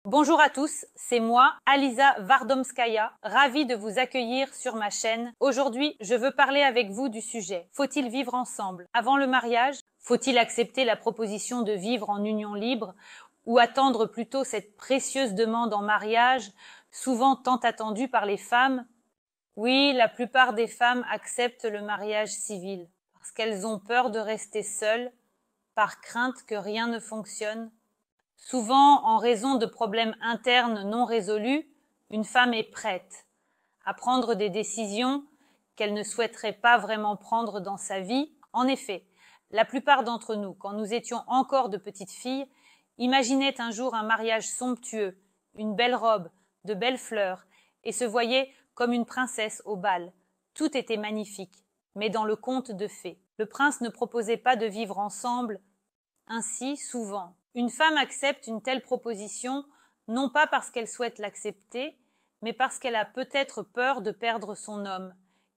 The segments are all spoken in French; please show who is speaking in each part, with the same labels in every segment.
Speaker 1: Bonjour à tous, c'est moi, Aliza Vardomskaya, ravie de vous accueillir sur ma chaîne. Aujourd'hui, je veux parler avec vous du sujet « Faut-il vivre ensemble ?» Avant le mariage, faut-il accepter la proposition de vivre en union libre ou attendre plutôt cette précieuse demande en mariage, souvent tant attendue par les femmes? Oui, la plupart des femmes acceptent le mariage civil parce qu'elles ont peur de rester seules, par crainte que rien ne fonctionne. Souvent, en raison de problèmes internes non résolus, une femme est prête à prendre des décisions qu'elle ne souhaiterait pas vraiment prendre dans sa vie. En effet, la plupart d'entre nous, quand nous étions encore de petites filles, imaginaient un jour un mariage somptueux, une belle robe, de belles fleurs, et se voyaient comme une princesse au bal. Tout était magnifique, mais dans le conte de fées. Le prince ne proposait pas de vivre ensemble ainsi souvent. Une femme accepte une telle proposition, non pas parce qu'elle souhaite l'accepter, mais parce qu'elle a peut-être peur de perdre son homme,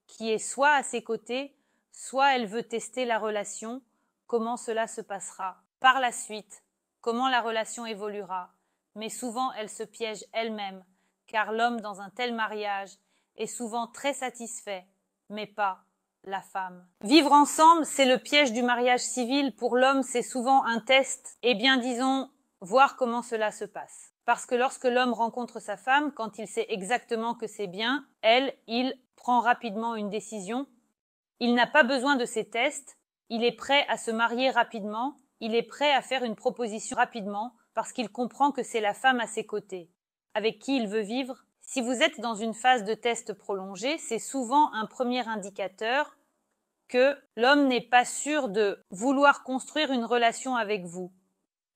Speaker 1: qui est soit à ses côtés, soit elle veut tester la relation, comment cela se passera. Par la suite, comment la relation évoluera. Mais souvent elle se piège elle-même, car l'homme dans un tel mariage est souvent très satisfait, mais pas la femme. Vivre ensemble, c'est le piège du mariage civil. Pour l'homme, c'est souvent un test. Eh bien, disons, voir comment cela se passe. Parce que lorsque l'homme rencontre sa femme, quand il sait exactement que c'est bien, il prend rapidement une décision. Il n'a pas besoin de ces tests. Il est prêt à se marier rapidement. Il est prêt à faire une proposition rapidement parce qu'il comprend que c'est la femme à ses côtés, avec qui il veut vivre. Si vous êtes dans une phase de test prolongée, c'est souvent un premier indicateur que l'homme n'est pas sûr de vouloir construire une relation avec vous,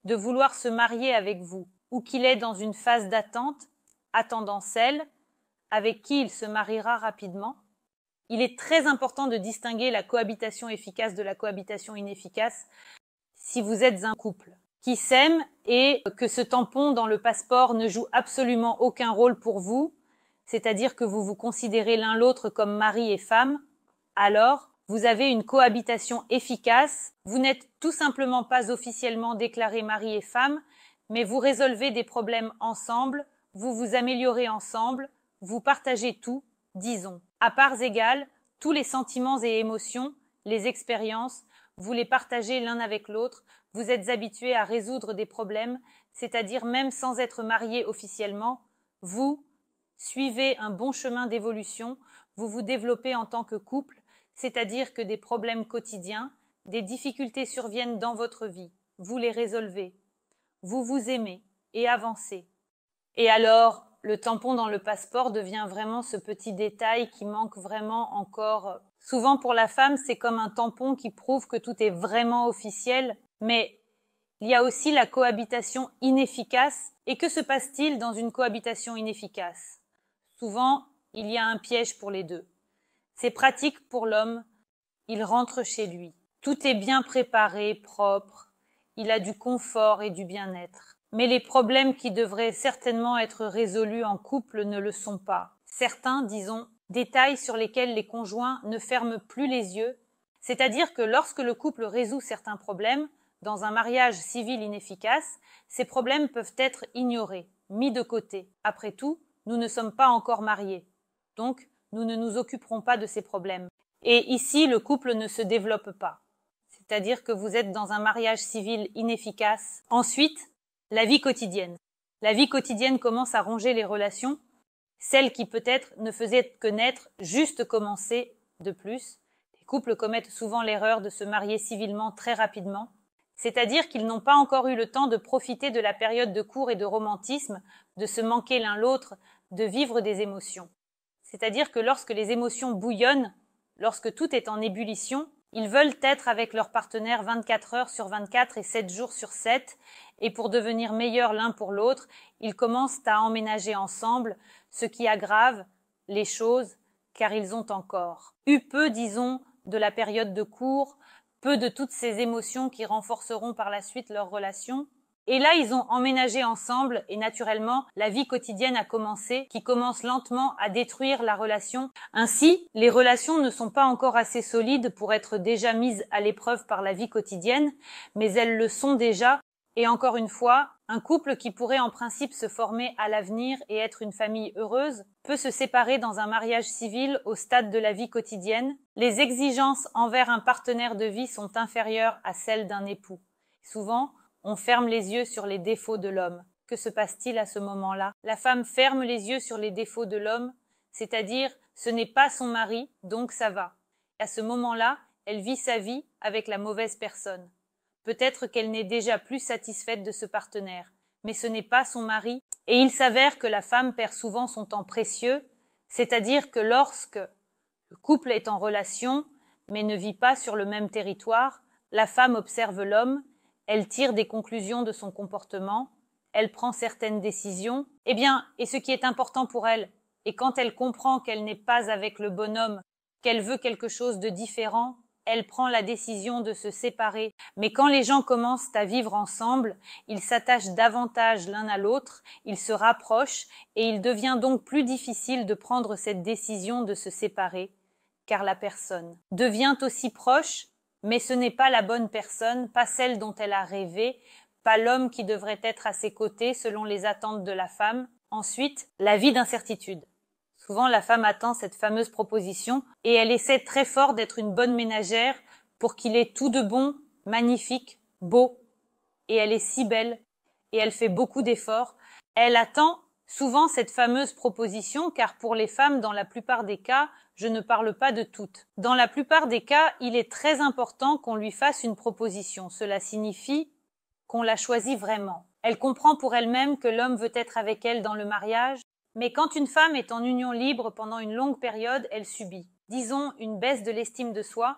Speaker 1: de vouloir se marier avec vous, ou qu'il est dans une phase d'attente, attendant celle avec qui il se mariera rapidement. Il est très important de distinguer la cohabitation efficace de la cohabitation inefficace si vous êtes un couple qui s'aime et que ce tampon dans le passeport ne joue absolument aucun rôle pour vous, c'est-à-dire que vous vous considérez l'un l'autre comme mari et femme, alors vous avez une cohabitation efficace, vous n'êtes tout simplement pas officiellement déclarés mari et femme, mais vous résolvez des problèmes ensemble, vous vous améliorez ensemble, vous partagez tout, disons. À parts égales, tous les sentiments et émotions, les expériences, vous les partagez l'un avec l'autre, vous êtes habitués à résoudre des problèmes, c'est-à-dire même sans être mariés officiellement, vous suivez un bon chemin d'évolution, vous vous développez en tant que couple, c'est-à-dire que des problèmes quotidiens, des difficultés surviennent dans votre vie, vous les résolvez, vous vous aimez et avancez. Et alors, le tampon dans le passeport devient vraiment ce petit détail qui manque vraiment encore. Souvent pour la femme, c'est comme un tampon qui prouve que tout est vraiment officiel, mais il y a aussi la cohabitation inefficace. Et que se passe-t-il dans une cohabitation inefficace? Souvent, il y a un piège pour les deux. C'est pratique pour l'homme, il rentre chez lui. Tout est bien préparé, propre, il a du confort et du bien-être. Mais les problèmes qui devraient certainement être résolus en couple ne le sont pas. Certains, disons, détails sur lesquels les conjoints ne ferment plus les yeux, c'est-à-dire que lorsque le couple résout certains problèmes, dans un mariage civil inefficace, ces problèmes peuvent être ignorés, mis de côté. Après tout, nous ne sommes pas encore mariés. Donc, nous ne nous occuperons pas de ces problèmes. Et ici, le couple ne se développe pas. C'est-à-dire que vous êtes dans un mariage civil inefficace. Ensuite, la vie quotidienne. La vie quotidienne commence à ronger les relations, celles qui peut-être ne faisaient que naître, juste commencer de plus. Les couples commettent souvent l'erreur de se marier civilement très rapidement. C'est-à-dire qu'ils n'ont pas encore eu le temps de profiter de la période de court et de romantisme, de se manquer l'un l'autre, de vivre des émotions. C'est-à-dire que lorsque les émotions bouillonnent, lorsque tout est en ébullition, ils veulent être avec leur partenaire 24 heures sur 24 et 7 jours sur 7, et pour devenir meilleurs l'un pour l'autre, ils commencent à emménager ensemble, ce qui aggrave les choses, car ils ont encore eu peu, disons, de la période de court, peu de toutes ces émotions qui renforceront par la suite leur relation. Et là, ils ont emménagé ensemble et naturellement, la vie quotidienne a commencé, qui commence lentement à détruire la relation. Ainsi, les relations ne sont pas encore assez solides pour être déjà mises à l'épreuve par la vie quotidienne, mais elles le sont déjà. Et encore une fois, Un couple qui pourrait en principe se former à l'avenir et être une famille heureuse peut se séparer dans un mariage civil au stade de la vie quotidienne. Les exigences envers un partenaire de vie sont inférieures à celles d'un époux. Souvent, on ferme les yeux sur les défauts de l'homme. Que se passe-t-il à ce moment-là? La femme ferme les yeux sur les défauts de l'homme, c'est-à-dire ce n'est pas son mari, donc ça va. À ce moment-là, elle vit sa vie avec la mauvaise personne. Peut-être qu'elle n'est déjà plus satisfaite de ce partenaire, mais ce n'est pas son mari, et il s'avère que la femme perd souvent son temps précieux, c'est-à-dire que lorsque le couple est en relation, mais ne vit pas sur le même territoire, la femme observe l'homme, elle tire des conclusions de son comportement, elle prend certaines décisions, et ce qui est important pour elle, et quand elle comprend qu'elle n'est pas avec le bonhomme, qu'elle veut quelque chose de différent, elle prend la décision de se séparer. Mais quand les gens commencent à vivre ensemble, ils s'attachent davantage l'un à l'autre, ils se rapprochent et il devient donc plus difficile de prendre cette décision de se séparer, car la personne devient aussi proche, mais ce n'est pas la bonne personne, pas celle dont elle a rêvé, pas l'homme qui devrait être à ses côtés selon les attentes de la femme. Ensuite, la vie d'incertitude. Souvent, la femme attend cette fameuse proposition et elle essaie très fort d'être une bonne ménagère pour qu'il ait tout de bon, magnifique, beau. Et elle est si belle et elle fait beaucoup d'efforts. Elle attend souvent cette fameuse proposition car pour les femmes, dans la plupart des cas, je ne parle pas de toutes. Dans la plupart des cas, il est très important qu'on lui fasse une proposition. Cela signifie qu'on la choisit vraiment. Elle comprend pour elle-même que l'homme veut être avec elle dans le mariage. Mais quand une femme est en union libre pendant une longue période, elle subit, disons, une baisse de l'estime de soi,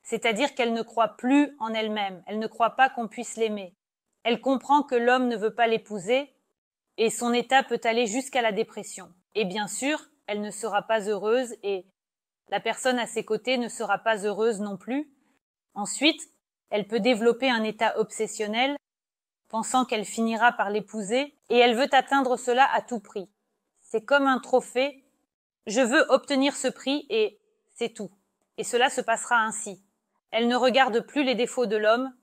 Speaker 1: c'est-à-dire qu'elle ne croit plus en elle-même, elle ne croit pas qu'on puisse l'aimer. Elle comprend que l'homme ne veut pas l'épouser et son état peut aller jusqu'à la dépression. Et bien sûr, elle ne sera pas heureuse et la personne à ses côtés ne sera pas heureuse non plus. Ensuite, elle peut développer un état obsessionnel, pensant qu'elle finira par l'épouser et elle veut atteindre cela à tout prix. C'est comme un trophée. Je veux obtenir ce prix et c'est tout. Et cela se passera ainsi. Elle ne regarde plus les défauts de l'homme.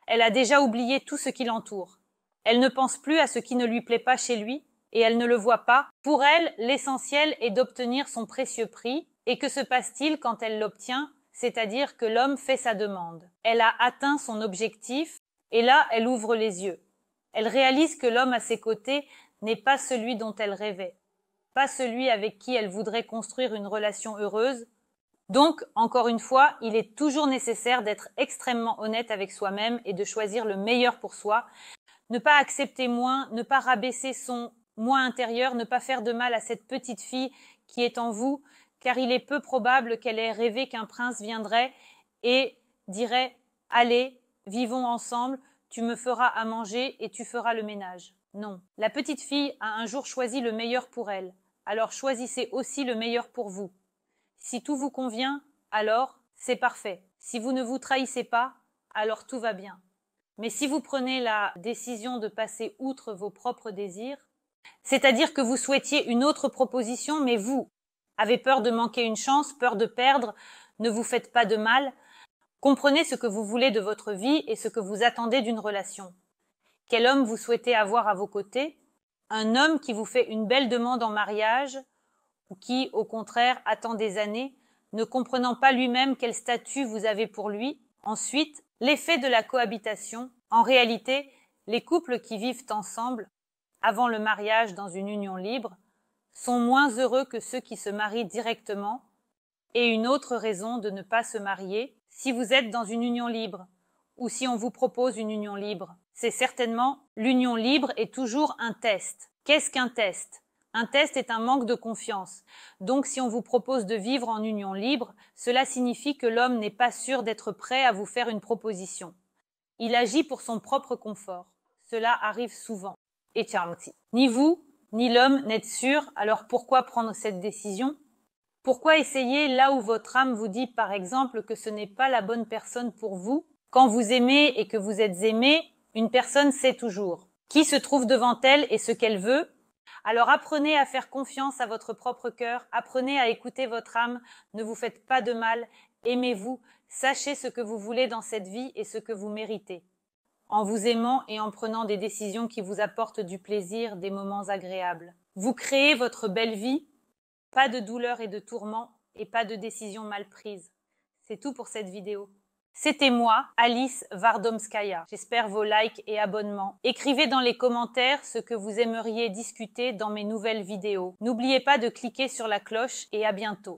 Speaker 1: Elle a déjà oublié tout ce qui l'entoure. Elle ne pense plus à ce qui ne lui plaît pas chez lui et elle ne le voit pas. Pour elle, l'essentiel est d'obtenir son précieux prix. Et que se passe-t-il quand elle l'obtient? C'est-à-dire que l'homme fait sa demande. Elle a atteint son objectif et là, elle ouvre les yeux. Elle réalise que l'homme à ses côtés n'est pas celui dont elle rêvait. Pas celui avec qui elle voudrait construire une relation heureuse. Donc, encore une fois, il est toujours nécessaire d'être extrêmement honnête avec soi-même et de choisir le meilleur pour soi. Ne pas accepter moins, ne pas rabaisser son moi intérieur, ne pas faire de mal à cette petite fille qui est en vous, car il est peu probable qu'elle ait rêvé qu'un prince viendrait et dirait « Allez, vivons ensemble, tu me feras à manger et tu feras le ménage ». Non, la petite fille a un jour choisi le meilleur pour elle. Alors choisissez aussi le meilleur pour vous. Si tout vous convient, alors c'est parfait. Si vous ne vous trahissez pas, alors tout va bien. Mais si vous prenez la décision de passer outre vos propres désirs, c'est-à-dire que vous souhaitiez une autre proposition, mais vous avez peur de manquer une chance, peur de perdre, ne vous faites pas de mal, comprenez ce que vous voulez de votre vie et ce que vous attendez d'une relation. Quel homme vous souhaitez avoir à vos côtés? Un homme qui vous fait une belle demande en mariage ou qui, au contraire, attend des années, ne comprenant pas lui-même quel statut vous avez pour lui. Ensuite, l'effet de la cohabitation. En réalité, les couples qui vivent ensemble, avant le mariage dans une union libre, sont moins heureux que ceux qui se marient directement. Et une autre raison de ne pas se marier, si vous êtes dans une union libre, ou si on vous propose une union libre, c'est certainement l'union libre est toujours un test. Qu'est-ce qu'un test? Un test est un manque de confiance. Donc si on vous propose de vivre en union libre, cela signifie que l'homme n'est pas sûr d'être prêt à vous faire une proposition. Il agit pour son propre confort. Cela arrive souvent. Et ni vous, ni l'homme n'êtes sûr, alors pourquoi prendre cette décision? Pourquoi essayer là où votre âme vous dit par exemple que ce n'est pas la bonne personne pour vous? Quand vous aimez et que vous êtes aimé, une personne sait toujours qui se trouve devant elle et ce qu'elle veut. Alors apprenez à faire confiance à votre propre cœur, apprenez à écouter votre âme, ne vous faites pas de mal, aimez-vous, sachez ce que vous voulez dans cette vie et ce que vous méritez. en vous aimant et en prenant des décisions qui vous apportent du plaisir, des moments agréables. Vous créez votre belle vie, pas de douleur et de tourments, et pas de décisions mal prises. C'est tout pour cette vidéo. C'était moi, Alice Vardomskaya. J'espère vos likes et abonnements. Écrivez dans les commentaires ce que vous aimeriez discuter dans mes nouvelles vidéos. N'oubliez pas de cliquer sur la cloche et à bientôt.